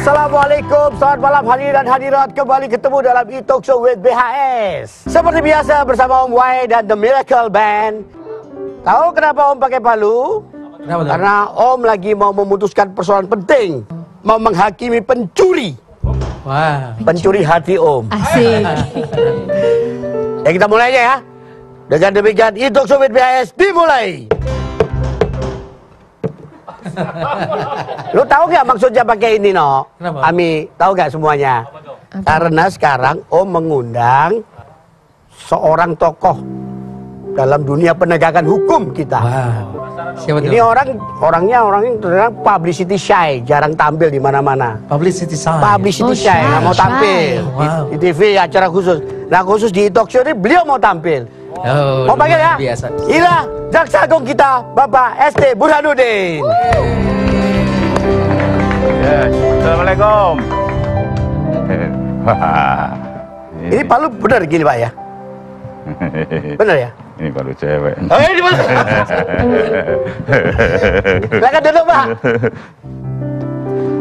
Assalamualaikum, selamat malam hadirin dan hadirat. Kembali ketemu dalam E-Talk Show with BHS. Seperti biasa bersama Om Y dan The Miracle Band. Tahu kenapa Om pakai palu? Kenapa? Karena Om lagi mau memutuskan persoalan penting. Mau menghakimi pencuri. Wah, Pencuri hati Om. Asik. Ya kita mulai aja ya. Dengan demikian E-Talk Show with BHS dimulai. Lu tahu gak maksudnya pakai ini, no? Kenapa? Ami, tahu gak semuanya? Karena sekarang Om mengundang seorang tokoh dalam dunia penegakan hukum kita. wow. Siapa Ini itu? orangnya ternyata publicity shy, jarang tampil di mana-mana. Publicity sign. Publicity Oh, shy, nggak mau shy. tampil Wow. di TV acara khusus. Nah khusus di E-Talk Show ini beliau mau tampil. Oh, Mau panggil ya? luar biasa. Inilah Jaksa Agung kita, Bapak ST Burhanuddin. Yes. Assalamualaikum. Ini palu benar gini Pak ya? Benar ya? Ini palu cewek. Oh ini benar. Silakan duduk Pak.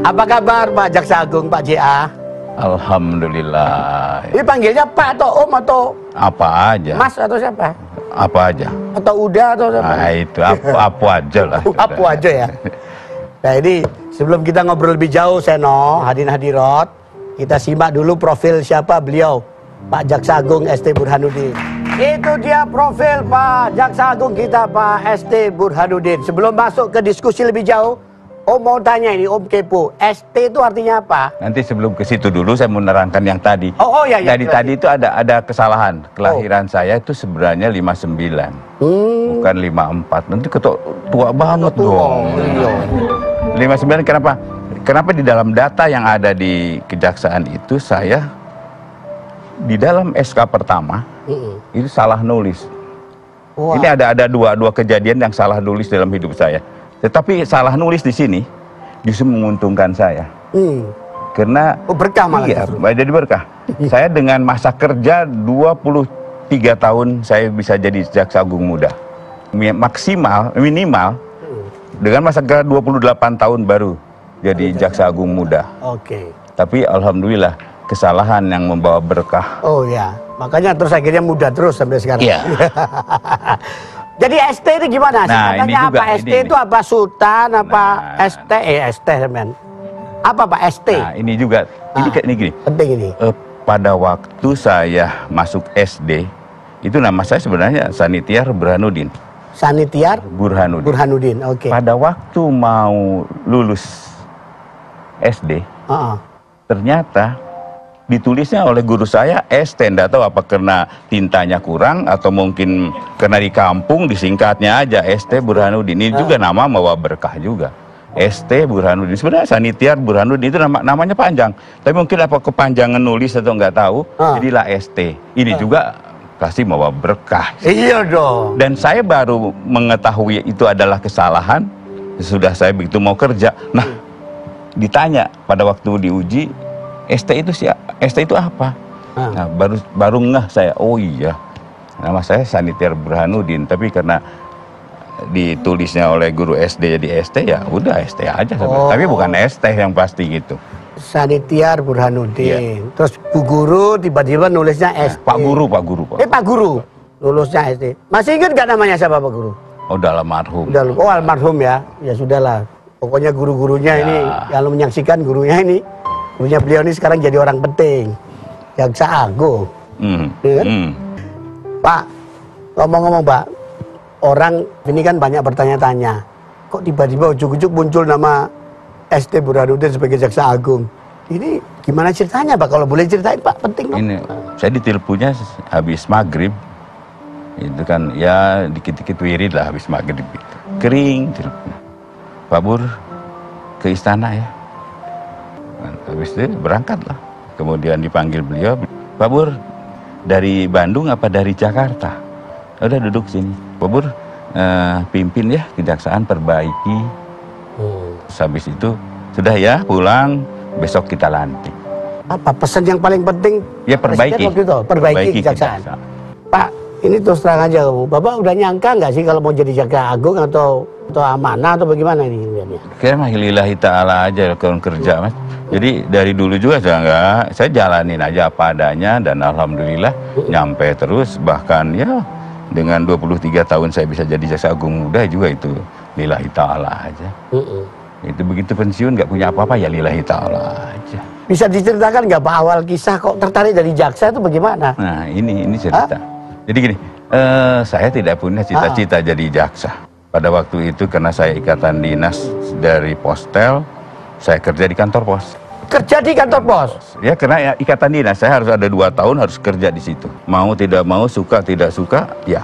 Apa kabar Pak Jaksa Agung, Pak JA? Alhamdulillah. Ini panggilnya Pak atau Om atau Apa aja? Mas atau siapa? Apa aja? Atau Uda atau siapa? Nah itu apa aja lah. Apa aja ya? Nah ini sebelum kita ngobrol lebih jauh Seno, hadirin hadirat, kita simak dulu profil siapa beliau, Pak Jaksa Agung ST Burhanuddin. Itu dia profil Pak Jaksa Agung kita, Pak ST Burhanuddin. Sebelum masuk ke diskusi lebih jauh, Om mau tanya ini, Om kepo, ST itu artinya apa? Nanti sebelum ke situ dulu saya mau menerangkan yang tadi. Oh ya, ya. Tadi itu ada kesalahan. Kelahiran saya itu sebenarnya 59. Bukan 54. Nanti tua banget dong. Iya. 59 kenapa? Kenapa di dalam data yang ada di kejaksaan itu saya di dalam SK pertama itu salah nulis. Wah. Ini ada dua kejadian yang salah nulis dalam hidup saya. Tetapi salah nulis di sini justru menguntungkan saya. Karena berkah malah. iya, justru. jadi berkah. Saya dengan masa kerja 23 tahun saya bisa jadi jaksa agung muda. Minimal dengan masa kerja 28 tahun baru jadi jaksa agung muda. Oke. Tapi alhamdulillah kesalahan yang membawa berkah. Oh ya, makanya terus akhirnya muda terus sampai sekarang. Iya. Jadi ST itu gimana? Nah, ini Singkatannya juga, apa? ST ini. itu apa? Sultan apa? Nah. ST? ST men. Apa Pak ST? Nah ini juga, ini gini. Penting ini. Pada waktu saya masuk SD, itu nama saya sebenarnya Sanitiar Burhanuddin. Sanitiar Burhanuddin. Burhanuddin. Oke. Pada waktu mau lulus SD, ternyata ditulisnya oleh guru saya ST, enggak tahu apa karena tintanya kurang atau mungkin karena di kampung disingkatnya aja ST Burhanuddin. Ini juga nama membawa berkah juga. ST Burhanuddin. Sebenarnya Sanitiar Burhanuddin itu namanya panjang. Tapi mungkin apa kepanjangan nulis atau enggak tahu, jadilah ST. Ini juga pasti membawa berkah. Iya dong. Dan saya baru mengetahui itu adalah kesalahan sudah saya begitu mau kerja. Nah, ditanya pada waktu diuji ST itu apa? Nah, baru ngeh saya, oh iya, nama saya Sanitiar Burhanuddin, tapi karena ditulisnya oleh guru SD jadi ST, ya udah ST aja. Tapi bukan ST yang pasti gitu. Sanitiar Burhanuddin. Iya. Terus Bu Guru tiba-tiba nulisnya ST. Pak Guru. Pak Guru nulisnya ST. Masih ingat gak namanya siapa Pak Guru? Oh, udah almarhum. Udah lupa. Oh almarhum ya. Ya sudahlah. Pokoknya guru-gurunya ini, kalau menyaksikan gurunya ini, gurunya beliau ini sekarang jadi orang penting. Jaksa Agung. Ya kan? Pak, ngomong-ngomong Pak, orang ini kan banyak bertanya-tanya, kok tiba-tiba ujuk-ujuk muncul nama ST Burhanuddin sebagai Jaksa Agung. Ini gimana ceritanya Pak? Kalau boleh ceritain Pak, penting dong. Ini saya diteleponnya habis maghrib. Itu kan ya dikit-dikit wirid lah habis maghrib. Kering telepon. Pak Bur ke istana ya. Habis itu berangkat lah. Kemudian dipanggil beliau, Pak Bur dari Bandung apa dari Jakarta? Udah duduk sini. Pak Bur pimpin ya kejaksaan, perbaiki. Habis itu sudah ya pulang, besok kita lantik. Apa pesan yang paling penting? Ya perbaiki. Perbaiki kejaksaan. Pak, ini terus terang aja, Bapak udah nyangka nggak sih kalau mau jadi Jaksa Agung atau amanah atau bagaimana ini? Kira mah lillahi ta'ala aja kalau kerja Mas. Jadi dari dulu juga saya jalanin aja apa adanya dan alhamdulillah nyampe terus, bahkan ya dengan 23 tahun saya bisa jadi jaksa agung muda juga itu lillahi ta'ala aja. Itu begitu pensiun nggak punya apa-apa ya lillahi ta'ala aja. Bisa diceritakan nggak Pak awal kisah kok tertarik dari jaksa itu bagaimana? Nah ini cerita. Jadi gini, saya tidak punya cita-cita jadi jaksa. Pada waktu itu karena saya ikatan dinas dari Postel, saya kerja di kantor pos. Kerja di kantor pos? Ya karena ya, ikatan dinas, saya harus ada 2 tahun harus kerja di situ. Mau tidak mau, suka tidak suka, ya.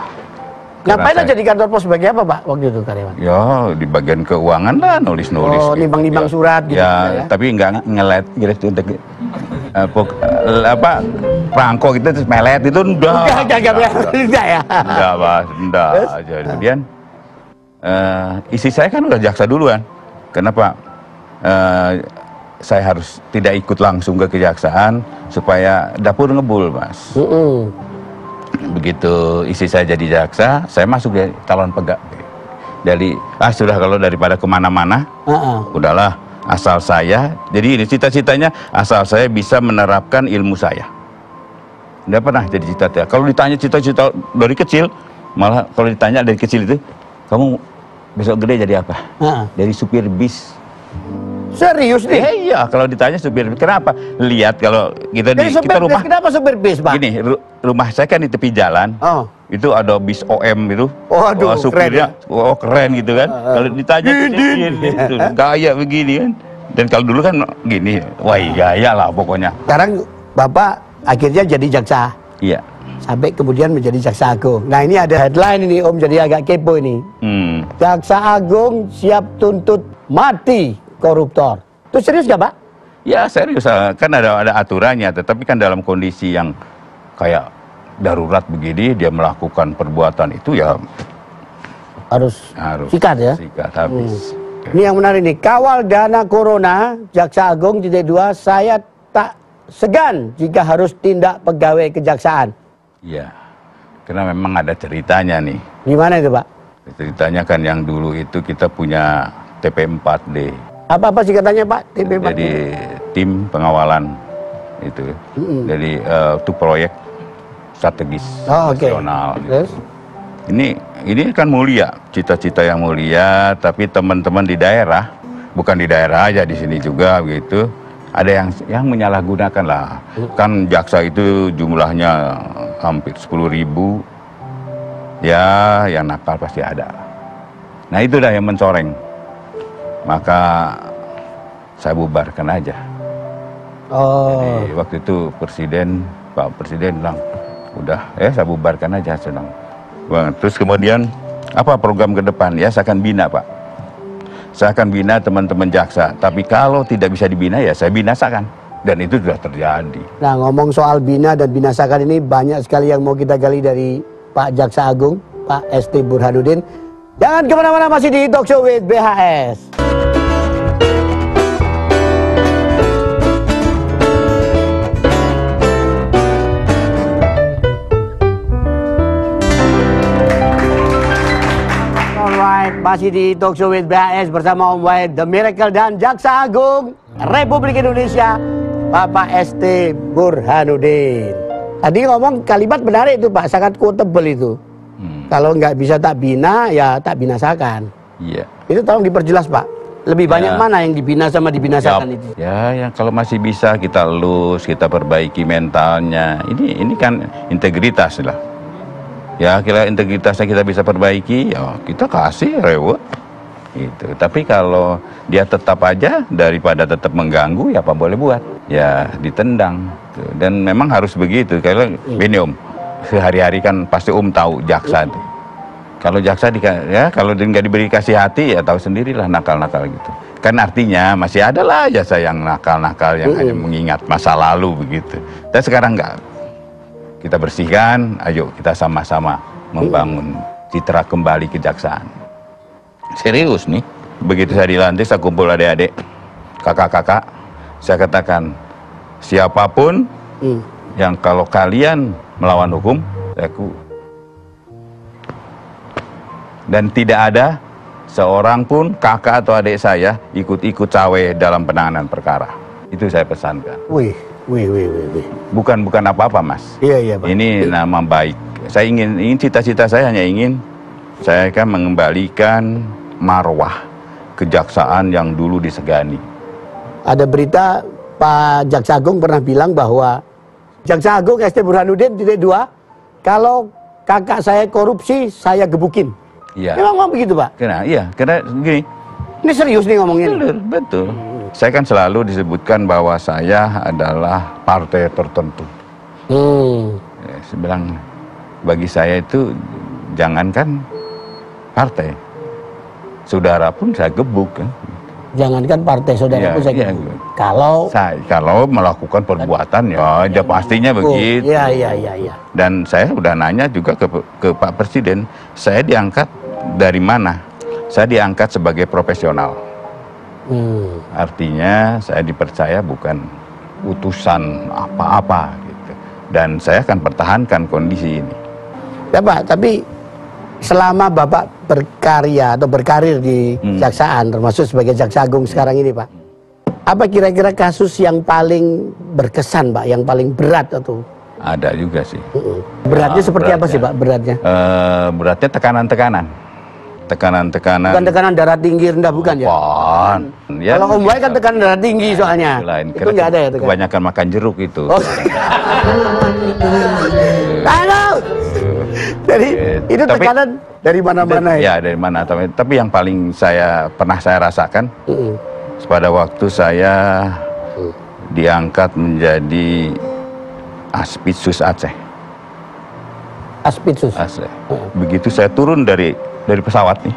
Ngapain aja di kantor pos sebagai apa Pak waktu itu karyawan? Ya di bagian keuangan lah, nulis-nulis. Oh, nimbang-nimbang surat gitu ya, tapi nggak ngelet gitu untuk perangko gitu terus melet itu enggak ya. Enggak, Pak, enggak aja. Kemudian isi saya kan udah jaksa duluan. Kenapa? Saya harus tidak ikut langsung ke kejaksaan supaya dapur ngebul, Mas. Begitu isi saya jadi jaksa, saya masuk jadi calon pegawai. Dari sudah kalau daripada kemana-mana, udahlah asal saya. Jadi ini cita-citanya asal saya bisa menerapkan ilmu saya. Tidak pernah jadi cita-cita. Kalau ditanya cita-cita dari kecil, malah kalau ditanya dari kecil itu, kamu besok gede jadi apa? Dari supir bis. Serius nih? Iya, kalau ditanya supir bis. Kenapa? Lihat kalau kita di kita rumah. Kenapa supir bis, Pak? Gini, rumah saya kan di tepi jalan. Itu ada bis OM itu. Aduh, supirnya keren, keren gitu kan. Kalau ditanya gitu, gaya begini kan. Dan kalau dulu kan gini, wah gaya lah pokoknya. Sekarang Bapak akhirnya jadi jaksa. Iya. Sampai kemudian menjadi jaksa agung. Nah ini ada headline ini Om, jadi agak kepo ini. Jaksa agung siap tuntut mati koruptor. Itu serius gak Pak? Ya serius, kan ada aturannya. Tetapi kan dalam kondisi yang kayak darurat begini, dia melakukan perbuatan itu ya harus sikat ya? Sikat habis. Ini yang menarik nih, kawal dana corona, Jaksa Agung titik 2, saya tak segan jika harus tindak pegawai kejaksaan. Iya, karena memang ada ceritanya nih. Gimana itu Pak? Ceritanya kan yang dulu itu kita punya TP4D. Apa sih katanya Pak TP4D? Jadi tim pengawalan itu. Jadi itu proyek strategis nasional. Terus? Ini kan mulia, cita-cita yang mulia, tapi teman-teman di daerah, bukan di daerah aja, di sini juga begitu, ada yang menyalahgunakan lah. Kan jaksa itu jumlahnya hampir 10.000, ya yang nakal pasti ada. Nah itu dah yang mencoreng, maka saya bubarkan aja. Jadi waktu itu Pak Presiden bilang, udah saya bubarkan aja senang. Terus kemudian apa program ke depan? Ya saya akan bina Pak. Saya akan bina teman-teman jaksa. Tapi kalau tidak bisa dibina ya saya binasakan. Dan itu sudah terjadi. Nah ngomong soal bina dan binasakan ini banyak sekali yang mau kita gali dari Pak Jaksa Agung, Pak ST Burhanuddin. Jangan kemana-mana, masih di Talk Show with BHS. Masih di Talk Show with BHS bersama Om Wahid, The Miracle, dan Jaksa Agung Republik Indonesia, Bapak ST Burhanuddin. Tadi ngomong kalimat menarik itu Pak, sangat quotable itu. Kalau nggak bisa tak bina, ya tak binasakan. Iya. Itu tolong diperjelas Pak. Lebih banyak mana yang dibina sama dibinasakan itu? Ya, yang kalau masih bisa kita lus, kita perbaiki mentalnya. Ini kan integritas lah. Ya kira integritasnya kita bisa perbaiki, ya kita kasih reward gitu. Tapi kalau dia tetap aja, daripada tetap mengganggu, ya apa boleh buat, ya ditendang gitu. Dan memang harus begitu. Kalau gini Om, sehari-hari kan pasti Om tahu jaksa itu. Kalau jaksa ya kalau nggak diberi kasih hati, ya tahu sendirilah nakal-nakal gitu. Kan artinya masih ada lah jasa yang nakal-nakal yang hanya mengingat masa lalu begitu. Dan sekarang enggak. Kita bersihkan, ayo kita sama-sama membangun citra kembali kejaksaan. Serius nih, begitu saya dilantik, saya kumpul adik-adik, kakak-kakak, saya katakan, siapapun yang kalau kalian melawan hukum, dan tidak ada seorang pun kakak atau adik saya ikut-ikut cawe dalam penanganan perkara. Itu saya pesankan. Wih. Bukan apa-apa, Mas. Iya, Pak. Ini nama baik. Saya ingin cita-cita saya hanya ingin saya akan mengembalikan marwah kejaksaan yang dulu disegani. Ada berita Pak Jaksa Agung pernah bilang bahwa Jaksa Agung ST Burhanuddin titik 2, kalau kakak saya korupsi, saya gebukin. Iya. Memang ngomong begitu, Pak? Karena gini. Ini serius nih ngomongin. Betul. Saya kan selalu disebutkan bahwa saya adalah partai tertentu. Saya bilang, bagi saya itu jangankan partai, saudara pun saya gebuk kan. Jangankan partai saudara pun saya gebuk. Kalau melakukan perbuatan ya pastinya begitu. Iya. Dan saya udah nanya juga ke Pak Presiden, saya diangkat dari mana? Saya diangkat sebagai profesional. Artinya saya dipercaya bukan utusan apa-apa gitu. Dan saya akan pertahankan kondisi ini. Ya Pak, tapi selama Bapak berkarya atau berkarir di Kejaksaan, termasuk sebagai Jaksa Agung sekarang ini, Pak, apa kira-kira kasus yang paling berkesan, Pak, yang paling berat atau? Ada juga sih. Beratnya seperti apa sih, Pak, beratnya? Beratnya tekanan-tekanan. Bukan tekanan darah tinggi rendah, bukan ya? Ya, kalau Om Wai kan tekanan darah tinggi soalnya. Itu nggak ada ya tekanan. Kebanyakan makan jeruk itu. Jadi itu tekanan dari mana-mana ya? Dari mana? Tapi yang paling pernah saya rasakan pada waktu saya diangkat menjadi Aspidsus Aceh. Aspidsus Aceh. Begitu saya turun dari pesawat nih,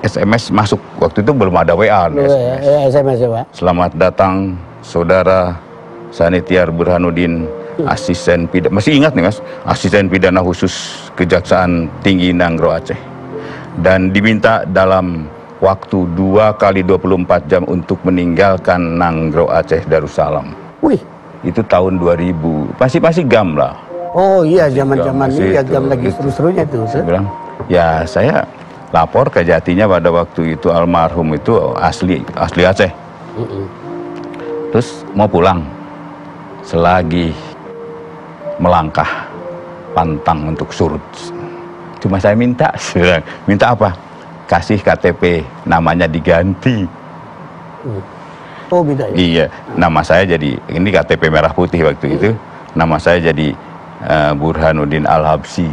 SMS masuk. Waktu itu belum ada WA. SMS ya, Pak. Selamat datang Saudara Sanitiar Burhanuddin, asisten pidana, masih ingat nih Mas, asisten pidana khusus Kejaksaan Tinggi Nanggro Aceh, dan diminta dalam waktu 2 kali 24 jam untuk meninggalkan Nanggro Aceh Darussalam. Wih, itu tahun 2000, masih GAM lah. Oh iya, zaman-zaman ini ya, GAM lagi seru-serunya itu. Saya bilang, ya saya lapor ke jatinya pada waktu itu almarhum itu asli Aceh. Terus mau pulang, selagi melangkah pantang untuk surut, cuma saya minta apa? Kasih KTP, namanya diganti. Oh beda ya? Iya, nama saya jadi, ini KTP merah putih waktu itu, nama saya jadi Burhanuddin Al-Habsyi.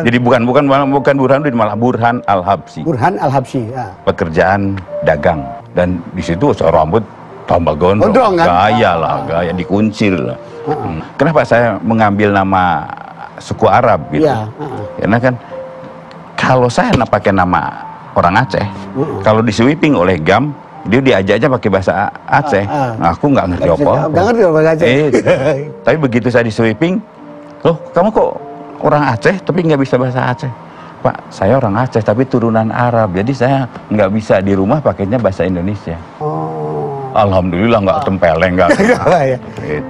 Jadi bukan Burhanuddin, malah Burhan Al-Habsyi. Burhan Al-Habsyi. Ya. Pekerjaan dagang, dan di situ rambut tambah gondrong, gaya dikuncir lah. Kenapa saya mengambil nama suku Arab gitu? Karena kan kalau saya pakai nama orang Aceh, kalau di sweeping oleh GAM, dia diajaknya pakai bahasa Aceh. Aku nggak ngerti apa. Nggak ngerti bahasa Aceh. Tapi begitu saya di sweeping, loh kamu kok orang Aceh tapi nggak bisa bahasa Aceh? Pak, saya orang Aceh tapi turunan Arab, jadi saya nggak bisa di rumah pakainya bahasa Indonesia. Alhamdulillah nggak tempeleng, nggak.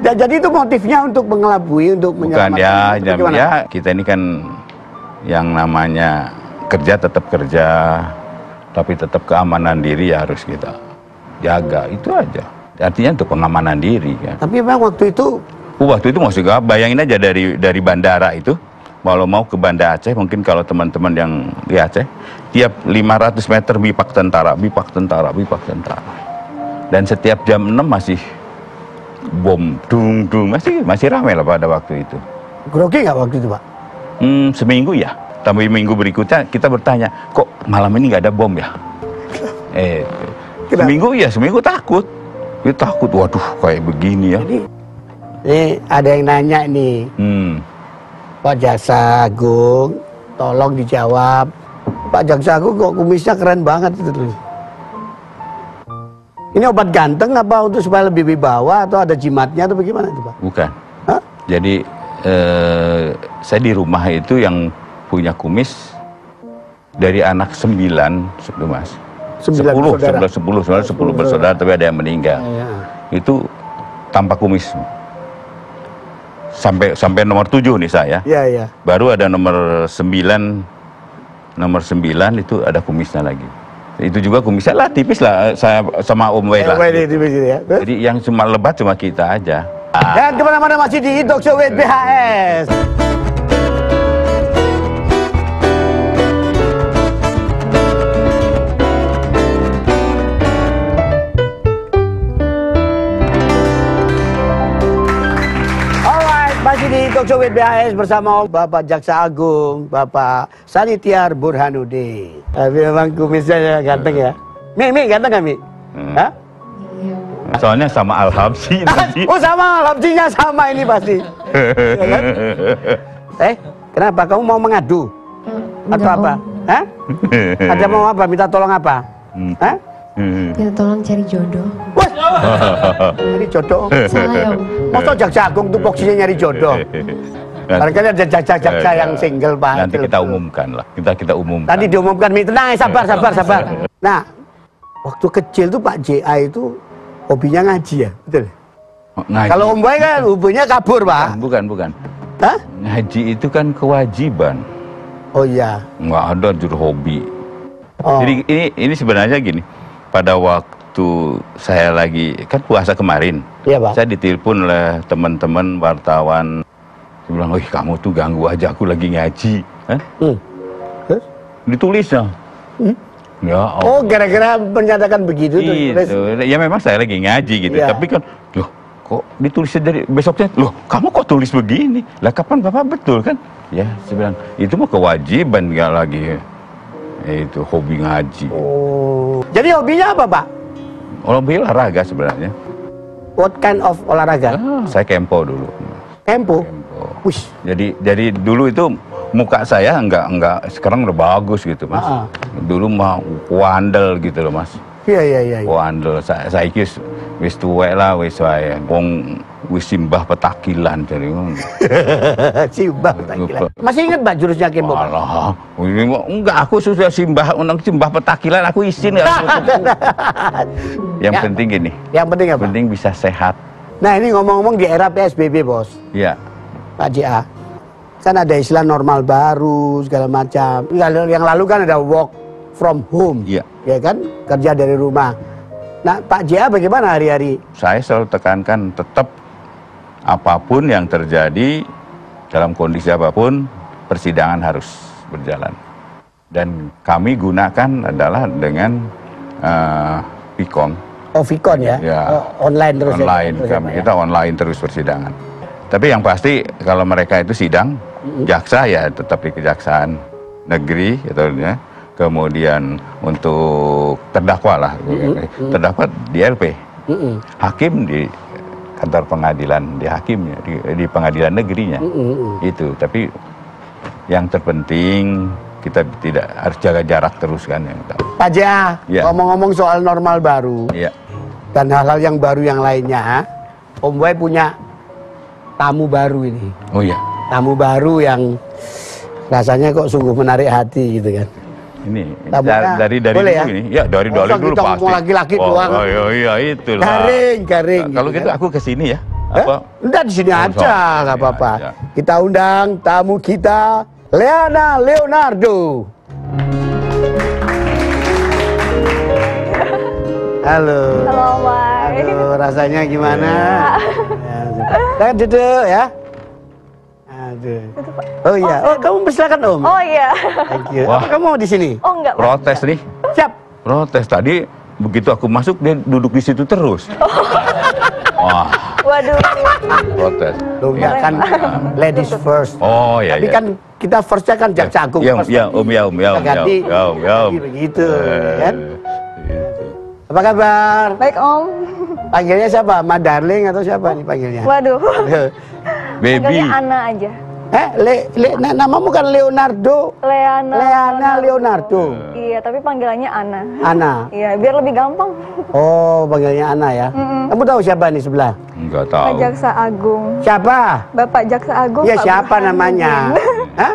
Jadi itu motifnya untuk mengelabui, untuk menyelamatkan. Bukan ya, kita ini kan yang namanya kerja tetap kerja, tapi tetap keamanan diri ya harus kita jaga, itu aja. Artinya untuk pengamanan diri kan. Tapi memang waktu itu masih gak, bayangin aja dari bandara itu, kalau mau ke Banda Aceh, mungkin kalau teman-teman yang di Aceh, tiap 500 meter bipak tentara. Dan setiap jam 6 masih bom, masih ramai lah pada waktu itu. Grogi nggak waktu itu, Pak? Seminggu ya. Tapi minggu berikutnya kita bertanya, kok malam ini nggak ada bom ya? Seminggu takut. Kita takut, waduh kayak begini ya. Jadi, ini ada yang nanya nih, Pak Jaksa Agung, tolong dijawab. Pak Jaksa Agung kok kumisnya keren banget itu. Ini obat ganteng apa untuk supaya lebih wibawa, atau ada jimatnya atau bagaimana itu, Pak? Bukan. Jadi saya di rumah itu yang punya kumis dari anak 9, Mas. 10 bersaudara, tapi ada yang meninggal. Itu tanpa kumis. Sampai nomor 7 nih saya. Baru ada nomor 9 itu ada kumisnya lagi. Itu juga kumisnya lah tipis lah saya sama Om Wei lah. Tipis ya. Jadi yang cuma lebat cuma kita aja. Dan kemana-mana masih di Talk Show with BHS. Masih di Talk Show with BHS bersama Bapak Jaksa Agung, Bapak Sanitiar Burhanuddin. Tapi memang kumisnya ganteng ya. Mi ganteng gak Mi? Hah? Soalnya sama Al-Habsyi nanti. Oh sama, Al-Habsyinya sama ini pasti. Ya kan? Kenapa? Kamu mau mengadu? Atau apa? Hah? Ada mau apa? Minta tolong apa? Hah? Minta tolong cari jodoh. Wah, nyari jodoh. Salah ya, Om. Masa Jaksa Agung tuh boksinya nyari jodoh? Barangkali ada jaksa-jaksa yang single Pak. Nanti kita umumkan lah. Kita umumkan. Tadi diumumkan, Mi. Tenang, sabar. Nah, waktu kecil tuh Pak JA itu hobinya ngaji ya, betul? Ngaji. Kalau Om Boy kan hobinya kabur, Pak. Bukan. Hah? Ngaji itu kan kewajiban. Oh iya. Nggak ada juru hobi. Oh. Jadi ini sebenarnya gini. Pada waktu saya lagi kan puasa kemarin, Iya, Pak. saya ditelepon oleh teman-teman wartawan. Dia bilang, "Wih, kamu tuh ganggu aja, aku lagi ngaji." Hah? Terus? Ditulisnya. Ya, Oh, gara-gara menyatakan begitu tuh. gitu. Ya memang saya lagi ngaji gitu. Iya. Tapi kan, loh, kok ditulisnya dari besoknya? Loh, kamu kok tulis begini? Lah kapan Bapak betul kan? Ya, saya bilang, itu mah kewajiban nggak lagi. Itu hobi ngaji. Oh. Jadi hobinya apa, Pak? Olahraga sebenarnya. What kind of olahraga? Saya kempo dulu. Kempo. Wih. Jadi dulu itu muka saya enggak sekarang udah bagus gitu, Mas. Dulu mah wandel gitu loh, Mas. Iya. Wandel saya wis tuwek lah wis wae. Wong wis simbah petakilan jadi. Simbah petakilan. Masih ingat Pak jurusnya kempo? Alah, ini enggak, aku sudah simbah petakilan, aku izin ya. Yang penting gini. Yang penting apa? Penting bisa sehat. Nah, ini ngomong-ngomong di era PSBB, Bos. Iya. Pak JA. Kan ada istilah normal baru segala macam. Yang lalu kan ada work from home. Iya. Ya kan? Kerja dari rumah. Nah, Pak JA bagaimana hari-hari? Saya selalu tekankan tetap apapun yang terjadi dalam kondisi apapun, persidangan harus berjalan. Dan kami gunakan adalah dengan Vicon. Oh, Vicon ya? Oh, online terus online ya? kami, kita online terus persidangan. Tapi yang pasti kalau mereka itu sidang, jaksa ya tetap di Kejaksaan Negeri, atau ya. Kemudian untuk terdakwa lah, terdakwa di LP, hakim di kantor pengadilan, di hakimnya, di pengadilan negerinya, itu. Tapi yang terpenting kita tidak harus jaga jarak terus kan. Pak JA, ngomong-ngomong soal normal baru, dan hal-hal yang baru yang lainnya, Om Boy punya tamu baru ini. Oh iya. Tamu baru yang rasanya kok sungguh menarik hati gitu kan. Ini dari boleh dulu ya? Ini. Ya dari dulu pasti. Laki-laki doang. Oh iya itulah. Garing. Kalau gitu aku ke sini ya. Apa? Udah di sini aja, nggak apa-apa. Kita undang tamu kita, Leana Leonardo. Halo. Halo, Mbak. Aduh, rasanya gimana? Ya, duduk ya. Aduh. Oh iya. Oh, kamu silakan Om. Oh iya. Thank you. Wah. Kamu mau di sini? Oh enggak. Protes nih. Siap. Protes tadi begitu aku masuk dia duduk di situ terus. Wah. Waduh. Protes. Loh, ya kan ladies first. Oh iya. Tapi kan kita firstnya kan Jaksa Agung. Ya Om. Begitu, kan? Apa kabar? Baik, Om. Panggilnya siapa? Ma Darling atau siapa nih panggilnya? Waduh. Baby. Panggilnya Ana aja. Namamu kan Leonardo. Leana Leonardo. Iya, tapi panggilannya Ana. Ana. Iya, biar lebih gampang. Oh, panggilnya Ana ya. Kamu tahu siapa nih sebelah? Enggak Pak tahu. Jaksa Agung. Siapa? Bapak Jaksa Agung. Ya Pak siapa Burhanuddin. namanya? Hah?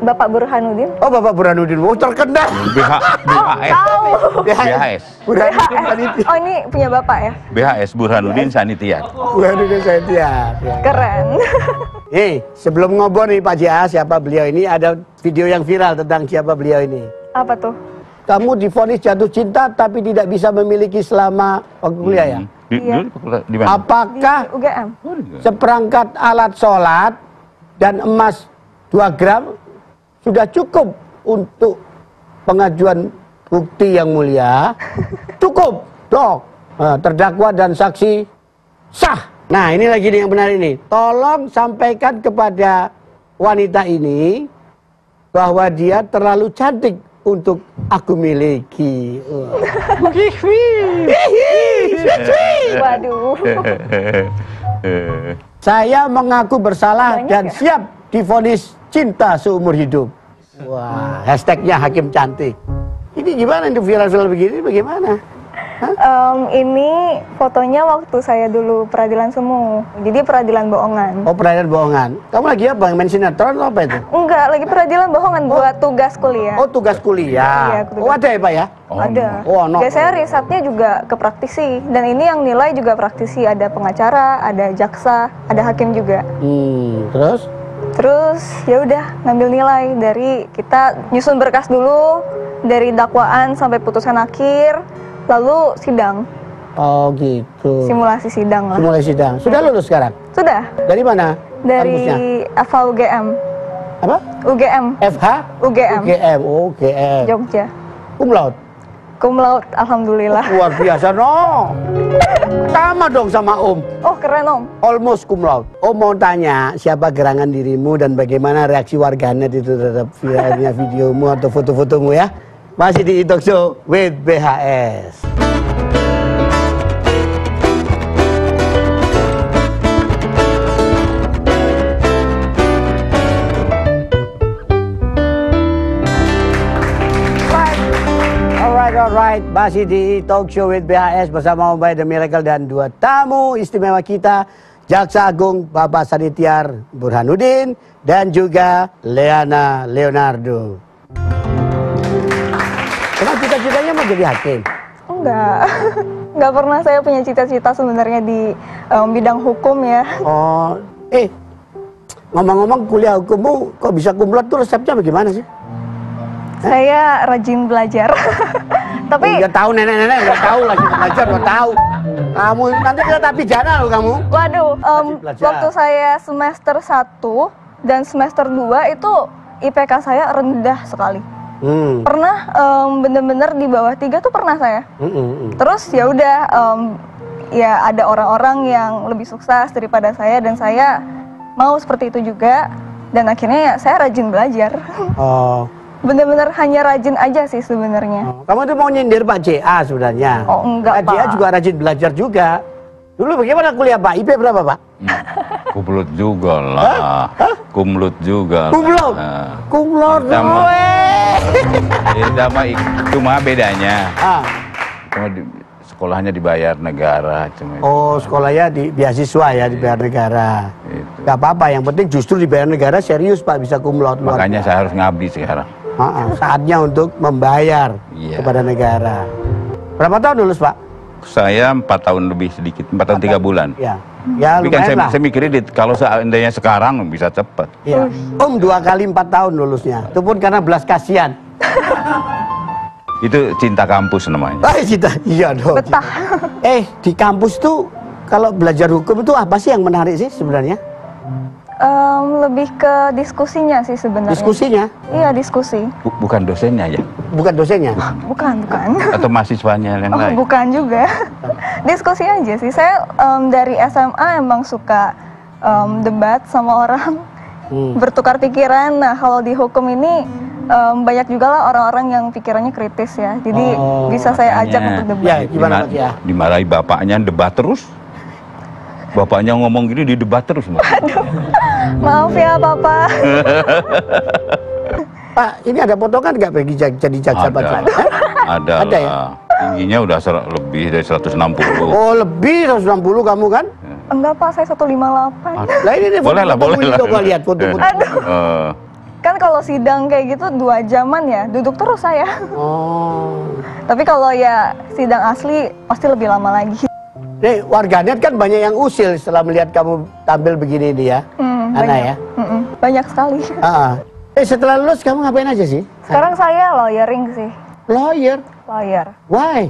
Bapak Burhanuddin. Oh, Bapak Burhanuddin. Oh, terkenal. BHS. Tahu. BHS. Burhanuddin Sanitiar. Oh, ini punya Bapak ya? BHS Burhanuddin Sanitiar. Burhanuddin Sanitiar. Keren. Sebelum ngobrol nih Pak JA, siapa beliau ini, ada video yang viral tentang siapa beliau ini. Apa tuh? kamu divonis jatuh cinta tapi tidak bisa memiliki selama waktu kuliah ya? Di mana? Apakah Di UGM. seperangkat alat sholat dan emas 2 gram sudah cukup untuk pengajuan bukti yang mulia? Cukup, dok. Terdakwa dan saksi sah. Nah, ini lagi nih yang benar ini. Tolong sampaikan kepada wanita ini bahwa dia terlalu cantik untuk aku miliki. Waduh. Saya mengaku bersalah Banyak dan ya? siap divonis cinta seumur hidup. Wah, hashtagnya hakim cantik. Ini gimana itu viral-viral begini? Bagaimana? Ini fotonya waktu saya dulu peradilan semu. Jadi peradilan bohongan. Oh, peradilan bohongan. Kamu lagi apa? Main sinetron atau apa itu? Enggak, lagi peradilan bohongan buat tugas kuliah. Oh, tugas kuliah. Iya, tugas. Oh, ada ya, Pak ya? Ada. Oh, no. Biasanya risetnya juga ke praktisi. Dan ini yang nilai juga praktisi. Ada pengacara, ada jaksa, ada hakim juga. Terus? Terus ya udah ngambil nilai dari kita nyusun berkas dulu dari dakwaan sampai putusan akhir, lalu sidang. Oh, gitu. Simulasi sidang lah. Simulasi sidang. Sudah lulus sekarang? Sudah. Dari mana? Dari Kampusnya? FH UGM. Apa? UGM. FH? UGM. UGM. Oh, UGM. Jogja. Cum laude? Cum laude, alhamdulillah. Luar biasa, no. Sama dong sama Om. Oh keren Om. Almost cum laude. Om mau tanya, siapa gerangan dirimu dan bagaimana reaksi warganet itu terhadap viralnya videomu atau foto-fotomu ya? Masih di Talk Show with BHS. Alright, masih di Talk Show with BHS bersama Om Bayi The Miracle dan 2 tamu istimewa kita, Jaksa Agung Bapak Sanitiar Burhanuddin dan juga Leana Leonardo. Emang cita-citanya mau jadi hakim? Enggak. Enggak pernah saya punya cita-cita sebenarnya di bidang hukum ya. Oh, ngomong-ngomong kuliah hukummu kok bisa cum laude tuh resepnya bagaimana sih? Saya rajin belajar. Tapi nggak tahu nenek-nenek nggak tahu lagi belajar nggak tahu. Kamu nanti kena tapi pidana loh kamu. waduh, belajar. waktu saya semester 1 dan semester 2 itu IPK saya rendah sekali. Pernah bener-bener di bawah 3 tuh pernah saya. Terus ya udah ya ada orang-orang yang lebih sukses daripada saya dan saya mau seperti itu juga dan akhirnya ya saya rajin belajar. Oh. Bener-bener hanya rajin aja sih sebenarnya. Kamu tuh mau nyindir Pak JA sebenarnya. Oh enggak Pak JA juga rajin belajar juga. Dulu bagaimana kuliah Pak? IP berapa Pak? Kumlut juga lah. Kumlut juga. Kumlut? Kumlut gue. Cuma bedanya. Ah. Cuma sekolahnya dibayar negara. Oh, sekolahnya di beasiswa ya, dibayar negara. Itu. Gak apa-apa, yang penting justru dibayar negara serius Pak, bisa cum laude. Makanya saya harus ngabdi sekarang. Saatnya untuk membayar kepada negara. Berapa tahun lulus Pak? Saya 4 tahun lebih sedikit, 4 tahun 3 bulan. Ya, ya Tapi kan lumayan lah. saya mikirnya kalau seandainya sekarang bisa cepat. Ya. Om 2 kali 4 tahun lulusnya. Itu pun karena belas kasihan. Itu cinta kampus namanya. Cinta, iya dong. Betah. Di kampus tuh kalau belajar hukum itu apa sih yang menarik sih sebenarnya? Lebih ke diskusinya sih sebenarnya. Diskusinya? Iya diskusi. Bukan dosennya ya? Bukan dosennya? Bukan. Atau mahasiswanya yang lain? Bukan juga. Diskusi aja sih. Saya dari SMA emang suka debat sama orang, bertukar pikiran. Nah kalau di hukum ini banyak juga lah orang-orang yang pikirannya kritis ya. Jadi bisa saya ajak untuk debat. Ya, gimana Pak ya? Dimarahi bapaknya debat terus. Bapaknya ngomong gini di debat terus. Aduh, maaf ya Papa. Pak, ini ada potongan nggak pergi jadi jaksa Pak? Ada ya? Tingginya udah lebih dari 160. Oh, lebih 160 kamu kan? Enggak Pak, saya 158. Lah ini boleh lah. Coba lihat foto-foto. Kan kalau sidang kayak gitu 2 jaman ya, duduk terus saya. Oh. Tapi kalau ya sidang asli pasti lebih lama lagi. Nih, warganet kan banyak yang usil setelah melihat kamu tampil begini ini ya. Ana ya. Banyak sekali. Setelah lulus kamu ngapain aja sih? Sekarang saya lawyering sih. Lawyer? Lawyer. Why?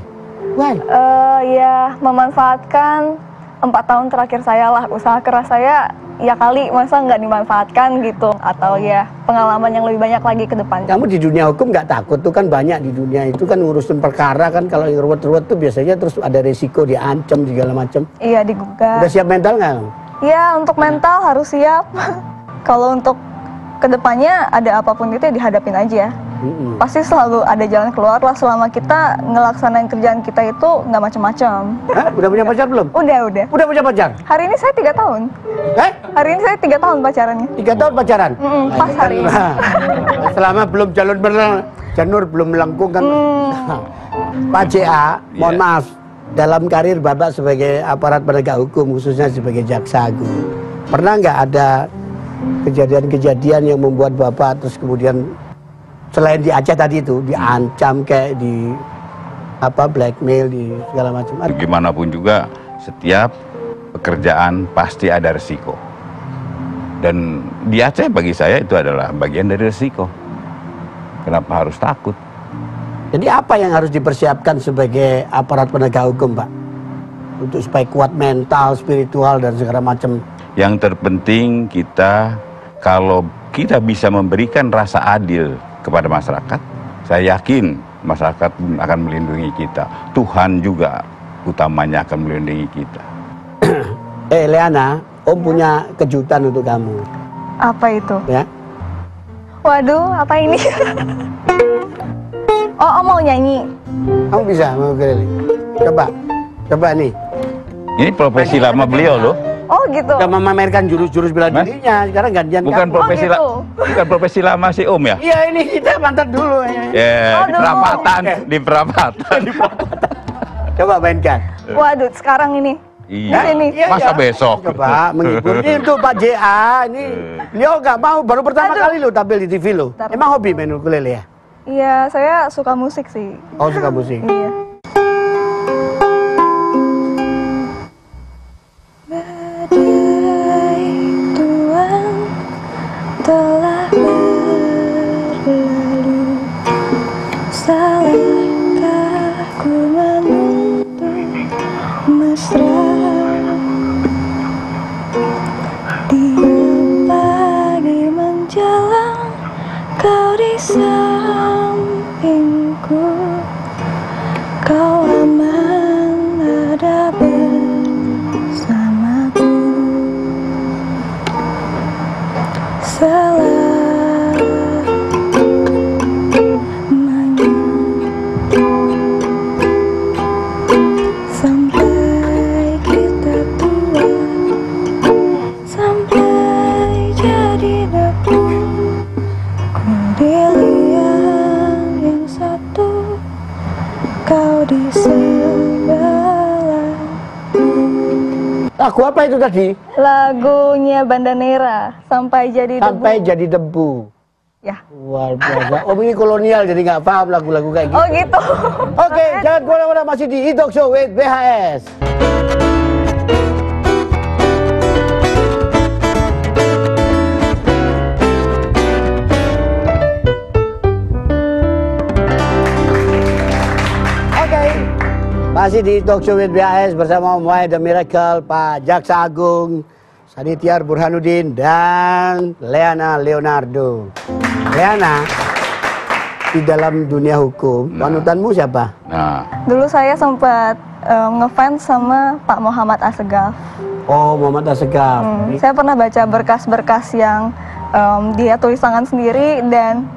Ya memanfaatkan 4 tahun terakhir saya lah, usaha keras saya ya kali masa nggak dimanfaatkan gitu, atau ya pengalaman yang lebih banyak lagi ke depan. Kamu di dunia hukum nggak takut tuh, kan banyak di dunia itu kan ngurusin perkara kan, kalau yang ruwet-ruwet tuh biasanya terus ada resiko diancam segala macam. Iya, digugat. Udah siap mental nggak? Ya untuk mental harus siap. Kalau untuk kedepannya ada apapun itu ya dihadapin aja. Pasti selalu ada jalan keluar lah selama kita ngelaksanain kerjaan kita itu nggak macam-macam. Udah punya pacar belum? Udah. Udah punya pacar? Hari ini saya 3 tahun. Hari ini saya 3 tahun pacarannya. 3 tahun pacaran? Pas hari ini. Selama belum janur belum melengkung kan. Pak JA, mohon maaf, dalam karir Bapak sebagai aparat penegak hukum, khususnya sebagai jaksa agung, pernah nggak ada kejadian-kejadian yang membuat Bapak terus kemudian selain di Aceh tadi itu diancam kayak di blackmail di segala macam? Bagaimanapun juga setiap pekerjaan pasti ada resiko, dan di Aceh bagi saya itu adalah bagian dari resiko. Kenapa harus takut? Jadi apa yang harus dipersiapkan sebagai aparat penegak hukum, Pak, untuk supaya kuat mental, spiritual dan segala macam? Yang terpenting kalau kita bisa memberikan rasa adil kepada masyarakat, saya yakin masyarakat akan melindungi kita. Tuhan juga utamanya akan melindungi kita. Leana, Om punya kejutan untuk kamu. Apa itu? Ya. Waduh, apa ini? Om mau nyanyi. Kamu bisa mau keliling. Coba nih. Ini profesi lama beliau loh. Oh gitu. Udah memamerkan jurus-jurus bela dirinya, sekarang gantian bukan kamu. Bukan profesi lama si Om ya? Iya, ini kita mantan dulu. Di perapatan, di perapatan. Coba mainkan. Waduh, sekarang ini. Iya. Iya, masa besok? Coba menghibur. Ini untuk Pak JA, ini beliau nggak mau, baru pertama kali lo tampil di TV lo. Emang hobi main ukulele ya? Iya, saya suka musik sih. Oh, suka musik. Iya. Tuhan telah berlalu, salahkah ku menuntut mesra? Tiap pagi menjelang kau di sampingku, kau aman ada bersamaku. Sampai kita tua, sampai jadi debu, ku di liang satu, kau di sebelah. Lagu apa itu tadi? Lagunya Bandanera, Sampai Jadi Debu. Sampai Jadi Debu. Ya. Luar biasa. Om ini kolonial jadi nggak paham lagu-lagu kayak gitu. Oh gitu. Oke, jangan kemana-mana, masih di E-Talk Show with BHS. Masih di Talk Show with BHS bersama Om Wahid The Miracle, Pak Jaksa Agung Sanityar Burhanuddin, dan Leana Leonardo. Leana, di dalam dunia hukum, panutanmu siapa? Dulu saya sempat ngefans sama Pak Muhammad Assegaf. Oh, Muhammad Assegaf. Saya pernah baca berkas-berkas yang dia tulis tangan sendiri, dan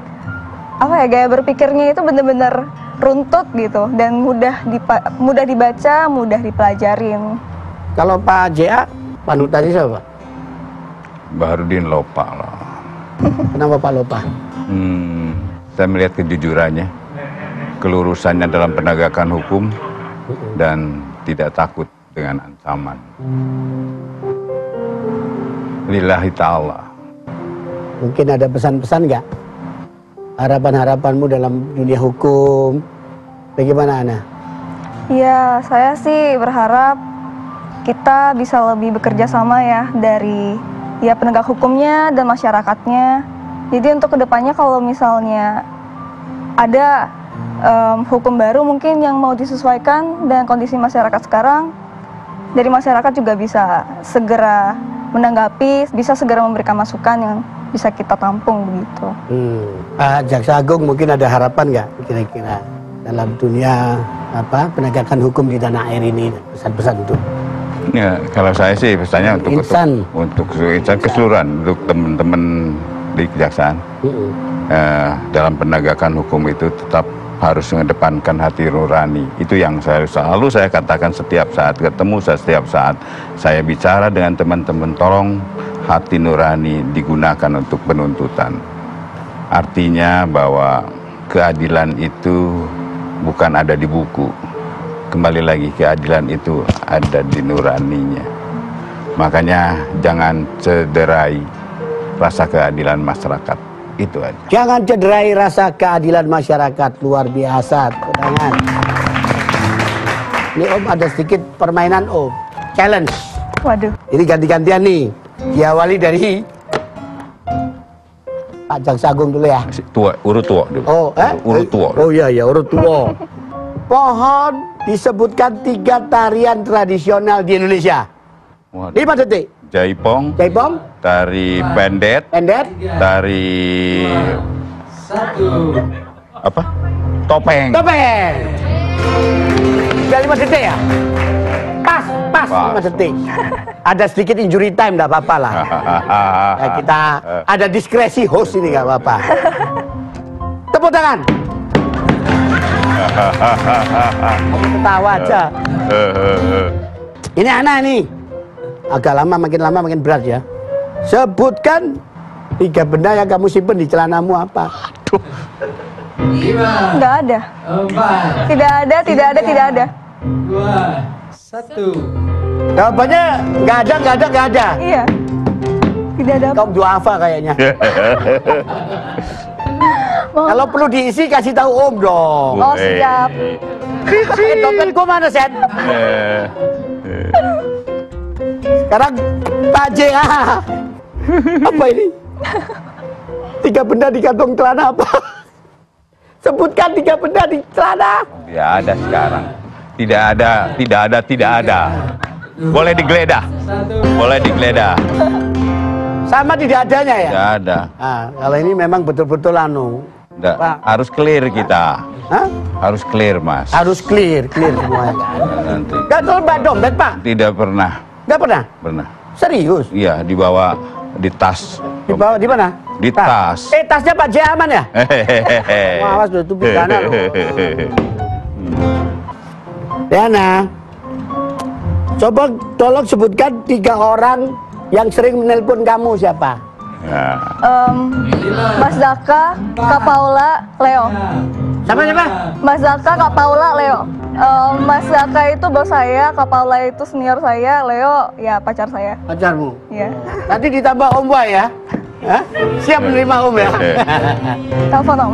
gaya berpikirnya itu bener-bener runtut gitu, dan mudah dibaca, mudah dipelajarin. Kalau Pak JA, panutannya siapa? Baharudin Lopa lah. Kenapa Pak Lopa? Saya melihat kejujurannya, kelurusannya dalam penegakan hukum, dan tidak takut dengan ancaman. Lillahi ta'ala. Mungkin ada pesan-pesan nggak? Harapan-harapanmu dalam dunia hukum, bagaimana Ana? Ya, saya sih berharap kita bisa lebih bekerja sama ya, dari penegak hukumnya dan masyarakatnya. Jadi untuk kedepannya kalau misalnya ada hukum baru mungkin yang mau disesuaikan dengan kondisi masyarakat sekarang. Dari masyarakat juga bisa segera menanggapi, bisa segera memberikan masukan yang bisa kita tampung begitu. Pak Jaksa Agung mungkin ada harapan nggak kira-kira dalam dunia penegakan hukum di tanah air ini, pesan-pesan untuk? Ya, kalau saya sih pesannya untuk insan keseluruhan, untuk teman-teman di kejaksaan. Dalam penegakan hukum itu tetap harus mengedepankan hati nurani. Itu yang selalu saya katakan setiap saat ketemu, setiap saat saya bicara dengan teman-teman, tolong hati nurani digunakan untuk penuntutan. Artinya bahwa keadilan itu bukan ada di buku. Kembali lagi, keadilan itu ada di nuraninya. Makanya jangan cederai rasa keadilan masyarakat. Itu aja. Jangan cederai rasa keadilan masyarakat. Luar biasa. Tangan. Ini Om ada sedikit permainan Om. Challenge. Waduh. Ini ganti-gantian nih. Diawali dari Pak Jaksa Agung dulu ya. Urut tua dulu. Urut tua. Oh iya, urut tua. Pohon disebutkan 3 tarian tradisional di Indonesia. 5 detik. Jaipong, tari pendet, tari topeng. Sudah 5 detik ya? Pas 5 detik. Ada sedikit injury time, enggak apa-apa lah. Ya, kita ada diskresi host ini, enggak apa-apa. Tepuk tangan. Kamu ketawa aja. Ini anak nih. Agak lama makin berat ya. Sebutkan 3 benda yang kamu simpen di celanamu apa? Aduh. 5. Nggak ada. 4. Tidak ada. 2. 1. Jawabannya nggak ada. Iya. Tidak ada. Kamu duafa kayaknya. Kalau perlu diisi kasih tahu Om dong. Oh siap. Dompetku mana Sen? Sekarang Pak JA. Apa ini? 3 benda di kantong celana apa? Sebutkan 3 benda di celana. Tidak ada sekarang. Tidak ada. Boleh digeledah. Sama tidak adanya ya? Tidak ada. Nah, kalau ini memang betul-betul Pak. Harus clear kita. Hah? Harus clear, Mas. Harus clear semuanya. Nanti. Gak terlibat dompet Pak? Tidak pernah. Gak pernah? Pernah. Serius? Iya, dibawa di tas. Dibawa di mana? Di tas. Tasnya Pak J aman ya? Awas loh, itu pidana loh. Diana, coba tolong sebutkan 3 orang yang sering menelpon kamu siapa? Ya. Mas Zaka, Kak Paula, Leo. Siapa? Mas Zaka, Kak Paula, Leo. Mas Zaka itu bos saya, Kak Paula itu senior saya, Leo ya pacar saya. Pacarmu? Iya. Nanti ditambah Om Boy ya? Hah? Siap menerima Om ya? Telepon Om.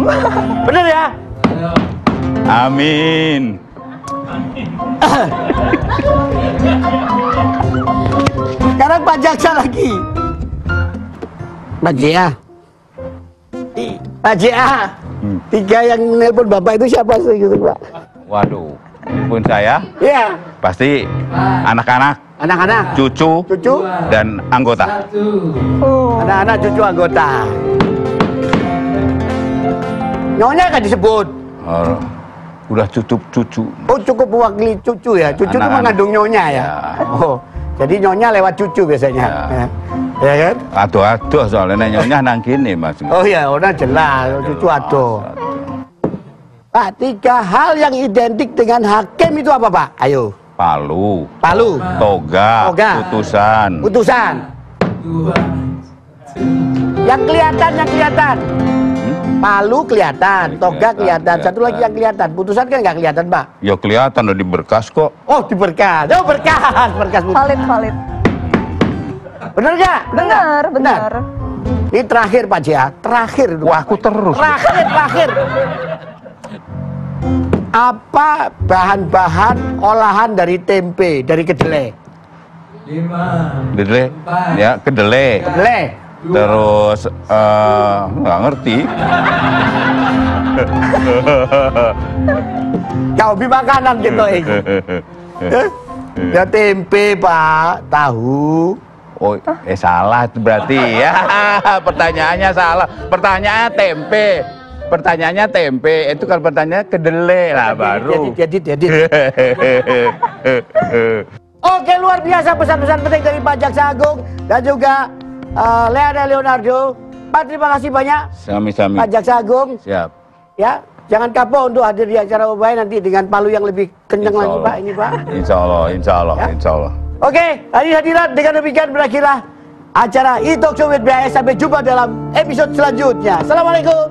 Bener ya? Amin. Sekarang Pak Jaksa lagi. Pak JA. Pak JA. 3 yang menelpon Bapak itu siapa sih gitu Pak? Waduh. Pun saya. Iya. Pasti anak-anak. Cucu. Dan anggota. Anak-anak, cucu, anggota. Nyonya kan disebut. Udah cucu. Oh, cukup mewakili cucu ya. Cucu itu mengandung nyonya ya. Oh, jadi nyonya lewat cucu biasanya. Ya kan? Aduh soalnya nyonya nang kini Mas. Oh iya, udah jelas. Cucu aduh. Pak, 3 hal yang identik dengan hakim itu apa Pak? Ayo. Palu. Toga. Putusan. 2. Yang kelihatan. Palu kelihatan, toga kelihatan. Satu lagi yang kelihatan. Putusan kan nggak kelihatan Pak? Ya kelihatan udah di berkas kok. Oh di berkas. Oh berkas putusan. Valid. Bener nggak? Benar. Ini terakhir Pak Jia. Terakhir. Wah aku terus. Terakhir. Apa bahan-bahan olahan dari tempe, dari kedelai? 5. Kedelai. Ya, kedelai. Terus nggak ngerti. Kau beli makanan gitu ini. Ya tempe Pak, tahu. Oh, salah itu berarti ya. Pertanyaannya salah. Pertanyaannya tempe. Pertanyaannya tempe. Itu kalau pertanyaannya kedelai lah baru. Jadi. Oke, luar biasa pesan-pesan penting dari Pak Jaksa Agung dan juga Leana Leonardo. Pak, terima kasih banyak. Sami-sami. Pak Jaksa Agung. Siap. Ya, jangan kapok untuk hadir di acara Ubay nanti dengan palu yang lebih kencang lagi Pak ini Pak. Insya Allah. Oke, hadirat dengan demikian berakhirlah acara E-Talk Show with BAS. Sampai jumpa dalam episode selanjutnya. Assalamualaikum.